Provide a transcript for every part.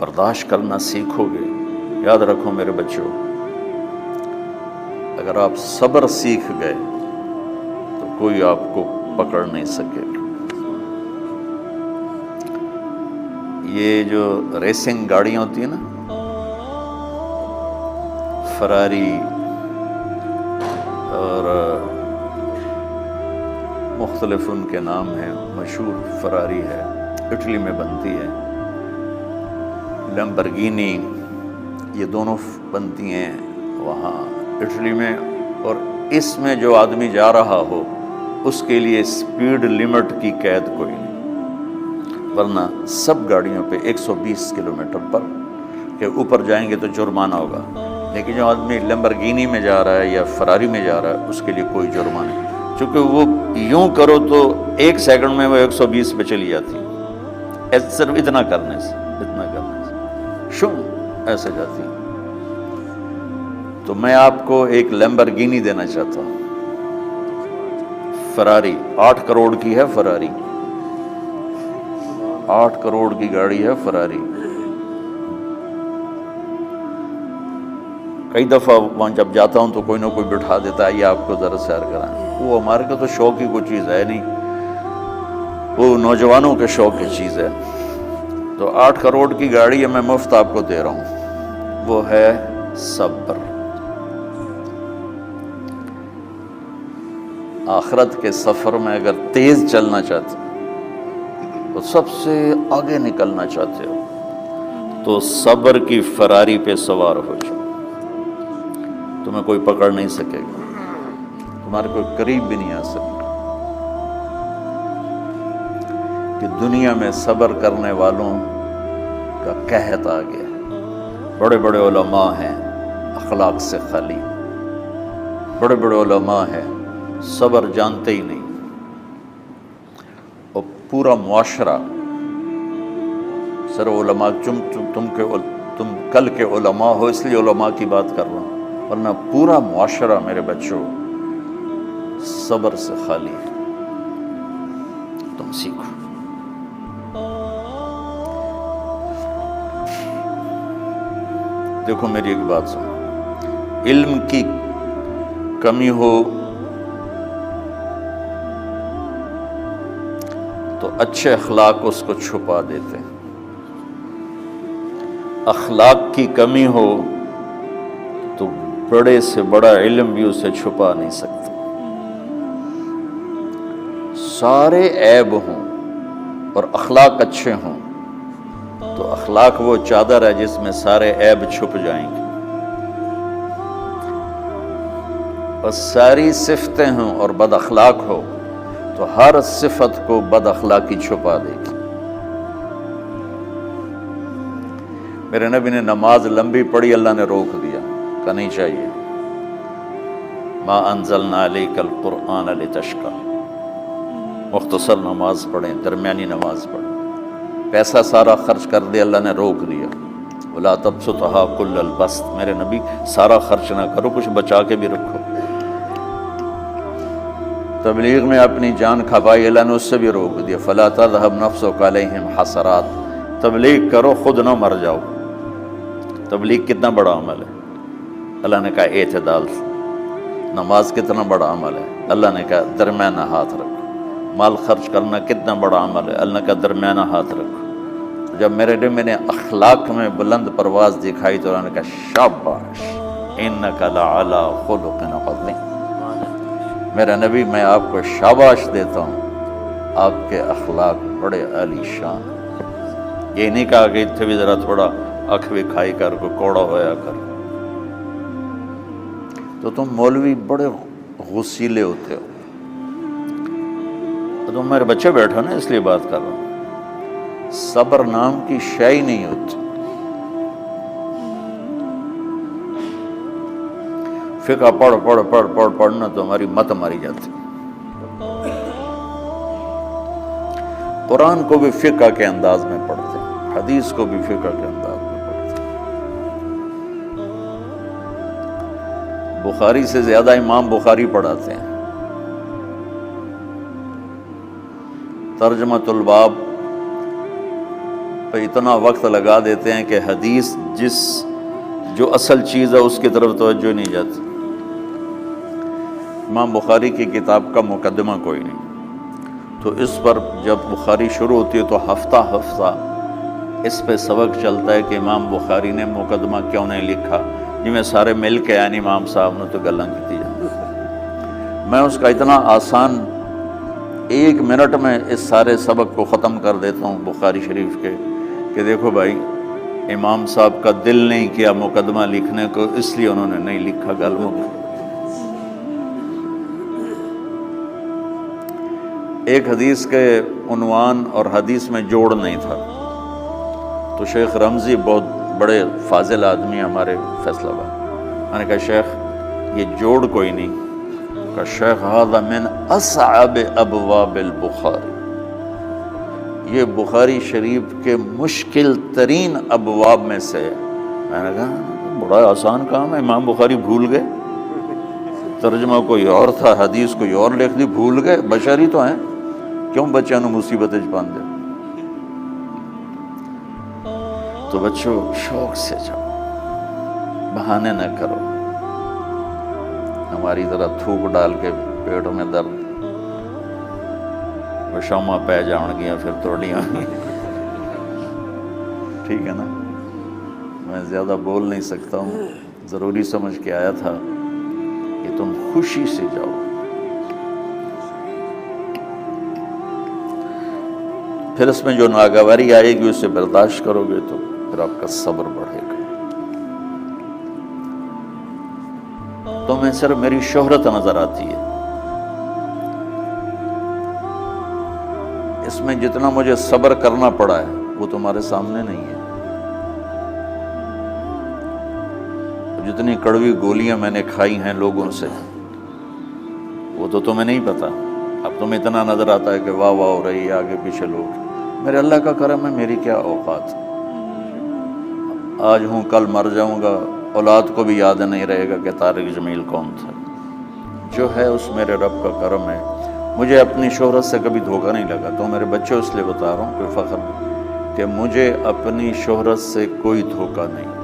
برداشت کرنا سیکھو گے. یاد رکھو میرے بچوں، اگر آپ صبر سیکھ گئے تو کوئی آپ کو پکڑ نہیں سکے گا. یہ جو ریسنگ گاڑیاں ہوتی ہیں نا، فراری اور مختلف ان کے نام ہیں، مشہور فراری ہے، اٹلی میں بنتی ہے. لیمبرگینی، یہ دونوں بنتی ہیں وہاں اٹلی میں. اور اس میں جو آدمی جا رہا ہو اس کے لیے سپیڈ لمٹ کی قید کوئی نہیں، ورنہ سب گاڑیوں پہ 120 کلومیٹر پر کہ اوپر جائیں گے تو جرمانہ ہوگا. لیکن جو آدمی لیمبرگینی میں جا رہا ہے یا فراری میں جا رہا ہے اس کے لیے کوئی جرمانہ نہیں، چونکہ وہ یوں کرو تو 1 سیکنڈ میں وہ 120 پہ چلی جاتی ہے، صرف اتنا کرنے سے شو ایسے جاتی. تو میں آپ کو ایک لیمبرگینی دینا چاہتا ہوں، فراری 8 کروڑ کی ہے. فراری 8 کروڑ کی گاڑی ہے فراری. کئی دفعہ وہاں جب جاتا ہوں تو کوئی نہ کوئی بٹھا دیتا ہے، یہ آپ کو ذرا سیر کرائیں. وہ ہمارے کو تو شوق کی کوئی چیز ہے نہیں، وہ نوجوانوں کے شوق کی چیز ہے. تو 8 کروڑ کی گاڑی ہے، میں مفت آپ کو دے رہا ہوں، وہ ہے صبر. آخرت کے سفر میں اگر تیز چلنا چاہتے تو سب سے آگے نکلنا چاہتے ہو تو صبر کی فراری پہ سوار ہو جاؤ. تمہیں کوئی پکڑ نہیں سکے گا، تمہارے کوئی قریب بھی نہیں آ سکے. کہ دنیا میں صبر کرنے والوں کا قحط آ گیا. بڑے بڑے علماء ہیں اخلاق سے خالی، بڑے بڑے علماء ہیں صبر جانتے ہی نہیں. اور پورا معاشرہ سر علماء، تم کل کے علماء ہو اس لیے علماء کی بات کر رہا ہوں، ورنہ پورا معاشرہ میرے بچوں صبر سے خالی ہے. تم سیکھو. دیکھو میری ایک بات سنو، علم کی کمی ہو تو اچھے اخلاق اس کو چھپا دیتے ہیں، اخلاق کی کمی ہو تو بڑے سے بڑا علم بھی اسے چھپا نہیں سکتا. سارے عیب ہوں اور اخلاق اچھے ہوں تو اخلاق وہ چادر ہے جس میں سارے عیب چھپ جائیں گے. اور ساری صفتیں ہوں اور بد اخلاق ہو تو ہر صفت کو بد اخلاقی چھپا دے گی. میرے نبی نے نماز لمبی پڑھی، اللہ نے روک دیا، کہ نہیں چاہیے. ما انزلنا علیک القرآن لتشقی، مختصر نماز پڑھیں، درمیانی نماز پڑھیں. پیسہ سارا خرچ کر دے، اللہ نے روک دیا. ولا تبسطها کل البسط، میرے نبی سارا خرچ نہ کرو، کچھ بچا کے بھی رکھو. تبلیغ میں اپنی جان کھپائی، اللہ نے اس سے بھی روک دیا. فلا تذهب نفسك علیہم حسرات، تبلیغ کرو خود نہ مر جاؤ. تبلیغ کتنا بڑا عمل ہے، اللہ نے کہا اعتدال سے. نماز کتنا بڑا عمل ہے، اللہ نے کہا درمیانہ ہاتھ رکھو. مال خرچ کرنا کتنا بڑا عمل ہے، اللہ کا درمیانہ ہاتھ رکھو. جب میرے نبی میں نے اخلاق میں بلند پرواز دکھائی تو اللہ نے کہا شاباش انک لعلی خلق عظیم. میرا نبی میں آپ کو شاباش دیتا ہوں، آپ کے اخلاق بڑے عالی شان. یہ نہیں کہا کہ اتنے بھی ذرا تھوڑا اکھ بھی کھائی کر کو کوڑا ہویا کر. تو تم مولوی بڑے غسیلے ہوتے ہو. تم میرے بچے بیٹھو نا، اس لیے بات کر رہا ہوں. صبر نام کی شے ہی نہیں ہوتی. فقہ پڑھنا تو ہماری مت ماری جاتی. قرآن کو بھی فقہ کے انداز میں پڑھتے ہیں، حدیث کو بھی فقہ کے انداز میں پڑھتے ہیں. بخاری سے زیادہ امام بخاری پڑھاتے ہیں. ترجمۃ الباب پہ اتنا وقت لگا دیتے ہیں کہ حدیث جو اصل چیز ہے اس کی طرف توجہ نہیں جاتی۔ امام بخاری کی کتاب کا مقدمہ کوئی نہیں، تو اس پر جب بخاری شروع ہوتی ہے تو ہفتہ ہفتہ اس پہ سبق چلتا ہے کہ امام بخاری نے مقدمہ کیوں نہیں لکھا، جی میں سارے مل کے یعنی امام صاحب نے تو گلاں کی جائیں۔ میں اس کا اتنا آسان 1 منٹ میں اس سارے سبق کو ختم کر دیتا ہوں بخاری شریف کے، کہ دیکھو بھائی امام صاحب کا دل نہیں کیا مقدمہ لکھنے کو، اس لیے انہوں نے نہیں لکھا۔ گلوں ایک حدیث کے عنوان اور حدیث میں جوڑ نہیں تھا، تو شیخ رمزی بہت بڑے فاضل آدمی ہمارے فیصلہ آباد، میں نے کہا شیخ یہ جوڑ کوئی نہیں، کہا شیخ ھذا من اصعب ابواب البخاری، یہ بخاری شریف کے مشکل ترین ابواب میں سے ہے۔ میں نے کہا بڑا آسان کام ہے، امام بخاری بھول گئے، ترجمہ کوئی اور تھا، حدیث کوئی اور لکھ دی، بھول گئے، بشری تو ہیں، کیوں بچوں نے مصیبت پان دے۔ تو بچوں شوق سے جاؤ، بہانے نہ کرو، ہماری طرح تھوک ڈال کے پیٹوں میں درد، وہ شوما پہ جاؤں گیا پھر توڑیاں گی، ٹھیک ہے نا۔ میں زیادہ بول نہیں سکتا ہوں، ضروری سمجھ کے آیا تھا کہ تم خوشی سے جاؤ۔ پھر اس میں جو ناگواری آئے گی اسے برداشت کرو گے تو پھر آپ کا صبر بڑھے گا۔ تمہیں صرف میری شہرت نظر آتی ہے، اس میں جتنا مجھے صبر کرنا پڑا ہے وہ تمہارے سامنے نہیں ہے۔ جتنی کڑوی گولیاں میں نے کھائی ہیں لوگوں سے وہ تو تمہیں نہیں پتا، اب تمہیں اتنا نظر آتا ہے کہ واہ واہ ہو رہی ہے آگے پیچھے لوگ، میرے اللہ کا کرم ہے، میری کیا اوقات، آج ہوں کل مر جاؤں گا، اولاد کو بھی یاد نہیں رہے گا کہ طارق جمیل کون تھا۔ جو ہے اس میرے رب کا کرم ہے، مجھے اپنی شہرت سے کبھی دھوکہ نہیں لگا، تو میرے بچوں اس لیے بتا رہا ہوں کوئی فخر نہیں کہ مجھے اپنی شہرت سے کوئی دھوکہ نہیں،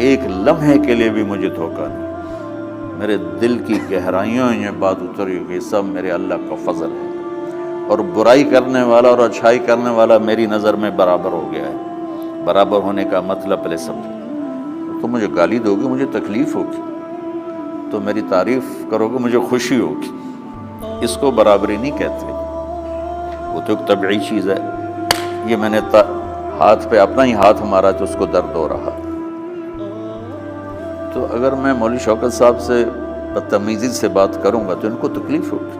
ایک لمحے کے لیے بھی مجھے دھوکہ نہیں، میرے دل کی گہرائیوں یہ بات اتری ہوئی، سب میرے اللہ کا فضل ہے، اور برائی کرنے والا اور اچھائی کرنے والا میری نظر میں برابر ہو گیا ہے۔ برابر ہونے کا مطلب پہلے سمجھو، تو مجھے گالی دو گے مجھے تکلیف ہوگی، تو میری تعریف کرو گے مجھے خوشی ہوگی، اس کو برابری نہیں کہتے، وہ تو ایک طبعی چیز ہے۔ یہ میں نے ہاتھ پہ اپنا ہی ہاتھ مارا تو اس کو درد ہو رہا، تو اگر میں مولوی شوکت صاحب سے بدتمیزی سے بات کروں گا تو ان کو تکلیف ہوگی،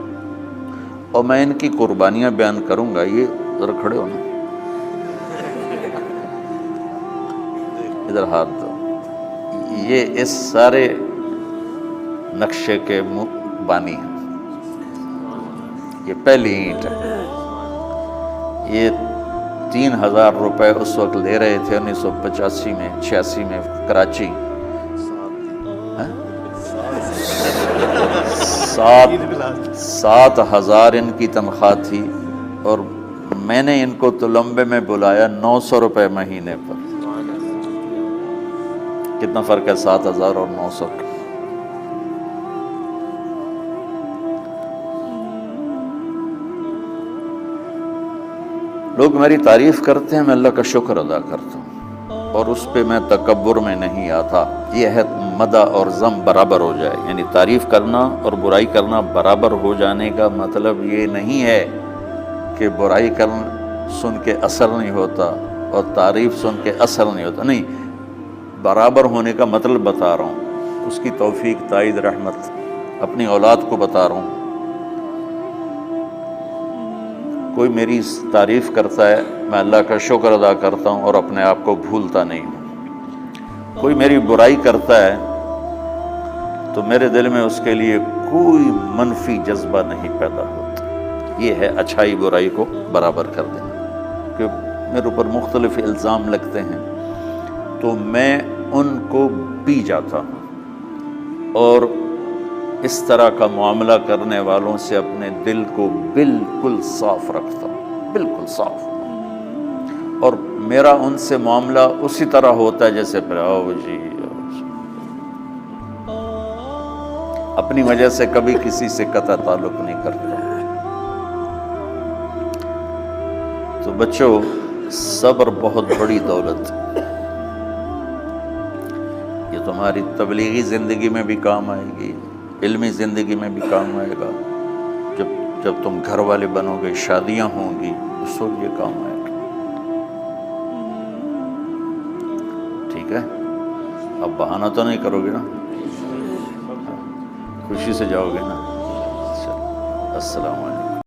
اور میں ان کی قربانیاں بیان کروں گا، یہ ذرا کھڑے ہونا، ادھر ہاتھ دو، یہ اس سارے نقشے کے بانی ہیں، یہ پہلی اینٹ ہے، یہ 3000 روپے اس وقت لے رہے تھے 1985 میں 86 میں کراچی، 7,000 ان کی تنخواہ تھی، اور میں نے ان کو تلمبے میں بلایا 900 روپے مہینے پر۔ کتنا فرق ہے 7,000 اور 900 کا؟ لوگ میری تعریف کرتے ہیں، میں اللہ کا شکر ادا کرتا ہوں، اور اس پہ میں تکبر میں نہیں آتا۔ یہ ہے مدح اور ذم برابر ہو جائے، یعنی تعریف کرنا اور برائی کرنا برابر ہو جانے کا مطلب یہ نہیں ہے کہ برائی سن کے اثر نہیں ہوتا اور تعریف سن کے اثر نہیں ہوتا، نہیں، برابر ہونے کا مطلب بتا رہا ہوں، اس کی توفیق تائید رحمت اپنی اولاد کو بتا رہا ہوں۔ کوئی میری تعریف کرتا ہے میں اللہ کا شکر ادا کرتا ہوں اور اپنے آپ کو بھولتا نہیں ہوں، کوئی میری برائی کرتا ہے تو میرے دل میں اس کے لیے کوئی منفی جذبہ نہیں پیدا ہوتا۔ یہ ہے اچھائی برائی کو برابر کر دینا، کہ میرے اوپر مختلف الزام لگتے ہیں تو میں ان کو پی جاتا ہوں، اور اس طرح کا معاملہ کرنے والوں سے اپنے دل کو بالکل صاف رکھتا ہوں، بالکل صاف، اور میرا ان سے معاملہ اسی طرح ہوتا ہے جیسے پھر آؤ جی، اپنی وجہ سے کبھی کسی سے قطع تعلق نہیں کرتا۔ تو بچوں، صبر بہت بڑی دولت ہے، یہ تمہاری تبلیغی زندگی میں بھی کام آئے گی، علمی زندگی میں بھی کام آئے گا، جب تم گھر والے بنو گے، شادیاں ہوں گی، اس وقت یہ کام آئے گا۔ ٹھیک ہے، اب بہانہ تو نہیں کرو گے نا، خوشی سے جاؤ گے نا؟ السلام علیکم۔